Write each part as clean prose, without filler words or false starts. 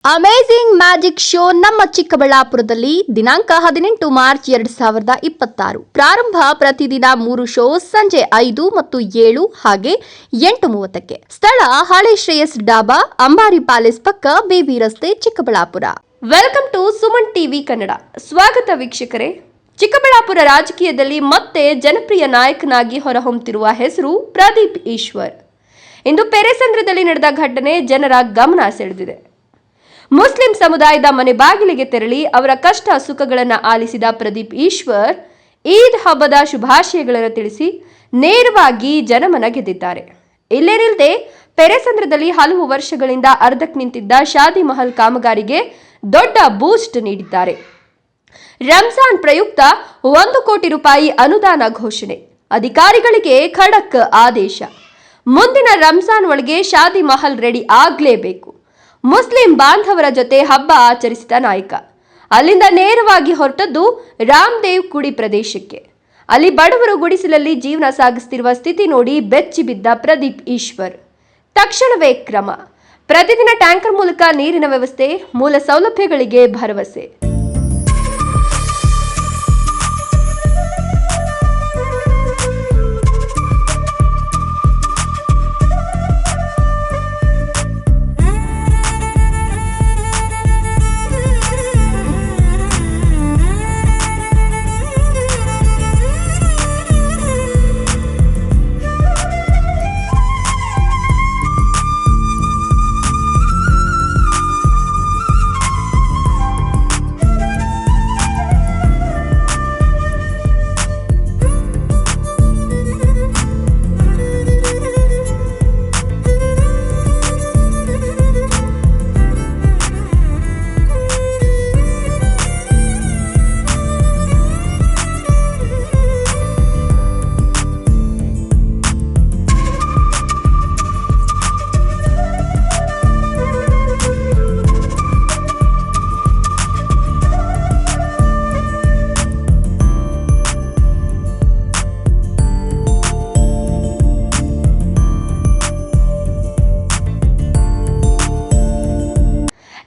Amazing magic show ನಮ್ಮ ಚಿಕ್ಕಬಳ್ಳಾಪುರದಲ್ಲಿ ದಿನಾಂಕ 18 ಮಾರ್ಚ್ 2026 ಪ್ರಾರಂಭ. ಪ್ರತಿದಿನ 3 ಶೋ ಸಂಜೆ 5 ಮತ್ತು 7 ಹಾಗೆ 8:30ಕ್ಕೆ. ಸ್ಥಳ ಹಳೆ ಶ್ರೇಯಸ್ ಡಾಬಾ, ಅಂಬಾರಿ ಪ್ಯಾಲೇಸ್ ಪಕ್ಕ, ಬೇಬಿ ರಸ್ತೆ, Chikkaballapur. Welcome to Suman TV Kannada. ಸ್ವಾಗತ ವೀಕ್ಷಕರೇ. ಚಿಕ್ಕಬಳ್ಳಾಪುರ ರಾಜಕೀಯದಲ್ಲಿ ಮತ್ತೆ ಜನಪ್ರಿಯ ನಾಯಕನಾಗಿ ಹೊರಹೊಮ್ಮುತ್ತಿರುವ ಹೆಸರು ಪ್ರದೀಪ್ ಈಶ್ವರ್. ಇಂದು ಪೆರೆಸಂದ್ರದಲ್ಲಿ ನಡೆದ ಘಟನೆ ಜನರ ಗಮನ ಸೆಳೆದಿದೆ. ಮುಸ್ಲಿಂ ಸಮುದಾಯದ ಮನೆ ಬಾಗಿಲಿಗೆ ತೆರಳಿ ಅವರ ಕಷ್ಟ ಸುಖಗಳನ್ನು ಆಲಿಸಿದ ಪ್ರದೀಪ್ ಈಶ್ವರ್ ಈದ್ ಹಬ್ಬದ ಶುಭಾಶಯಗಳನ್ನು ತಿಳಿಸಿ ನೇರವಾಗಿ ಜನಮನ ಗೆದ್ದಿದ್ದಾರೆ. ಇಲ್ಲೇನಿಲ್ಲದೆ ಪೆರೆಸಂದ್ರದಲ್ಲಿ ಹಲವು ವರ್ಷಗಳಿಂದ ಅರ್ಧಕ್ಕೆ ನಿಂತಿದ್ದ ಶಾದಿ ಮಹಲ್ ಕಾಮಗಾರಿಗೆ ದೊಡ್ಡ ಬೂಸ್ಟ್ ನೀಡಿದ್ದಾರೆ. ರಂಜಾನ್ ಪ್ರಯುಕ್ತ 1 ಕೋಟಿ ರೂಪಾಯಿ ಅನುದಾನ ಘೋಷಣೆ, ಅಧಿಕಾರಿಗಳಿಗೆ ಖಡಕ್ ಆದೇಶ. ಮುಂದಿನ ರಂಜಾನ್ ಒಳಗೆ ಶಾದಿ ಮಹಲ್ ರೆಡಿ ಆಗಲೇಬೇಕು. ಮುಸ್ಲಿಂ ಬಾಂಧವರ ಜೊತೆ ಹಬ್ಬ ಆಚರಿಸಿದ ನಾಯಕ ಅಲ್ಲಿಂದ ನೇರವಾಗಿ ಹೊರಟದ್ದು ರಾಮದೇವ್ ಕುಡಿ ಪ್ರದೇಶಕ್ಕೆ. ಅಲ್ಲಿ ಬಡವರು ಗುಡಿಸಲಲ್ಲಿ ಜೀವನ ಸಾಗಿಸುತ್ತಿರುವ ಸ್ಥಿತಿ ನೋಡಿ ಬೆಚ್ಚಿ ಬಿದ್ದ ಪ್ರದೀಪ್ ಈಶ್ವರ್ ತಕ್ಷಣವೇ ಕ್ರಮ. ಪ್ರತಿದಿನ ಟ್ಯಾಂಕರ್ ಮೂಲಕ ನೀರಿನ ವ್ಯವಸ್ಥೆ, ಮೂಲ ಸೌಲಭ್ಯಗಳಿಗೆ ಭರವಸೆ.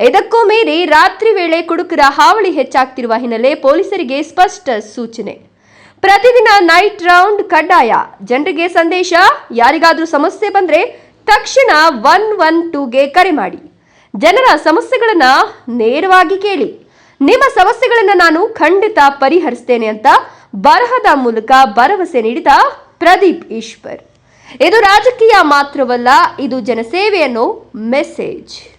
ಇದಕ್ಕೂ ಮೀರಿ ರಾತ್ರಿ ವೇಳೆ ಕುಡುಕರ ಹಾವಳಿ ಹೆಚ್ಚಾಗ್ತಿರುವ ಹಿನ್ನೆಲೆ ಪೊಲೀಸರಿಗೆ ಸ್ಪಷ್ಟ ಸೂಚನೆ. ಪ್ರತಿದಿನ ನೈಟ್ ರೌಂಡ್ ಕಡ್ಡಾಯ. ಜನರಿಗೆ ಸಂದೇಶ: ಯಾರಿಗಾದ್ರೂ ಸಮಸ್ಯೆ ಬಂದ್ರೆ ತಕ್ಷಣ 112ಗೆ ಕರೆ ಮಾಡಿ. ಜನರ ಸಮಸ್ಯೆಗಳನ್ನ ನೇರವಾಗಿ ಕೇಳಿ. ನಿಮ್ಮ ಸಮಸ್ಯೆಗಳನ್ನ ನಾನು ಖಂಡಿತ ಪರಿಹರಿಸ್ತೇನೆ ಅಂತ ಬರಹದ ಮೂಲಕ ಭರವಸೆ ನೀಡಿದ ಪ್ರದೀಪ್ ಈಶ್ವರ್. ಇದು ರಾಜಕೀಯ ಮಾತ್ರವಲ್ಲ, ಇದು ಜನಸೇವೆ ಅನ್ನೋ ಮೆಸೇಜ್.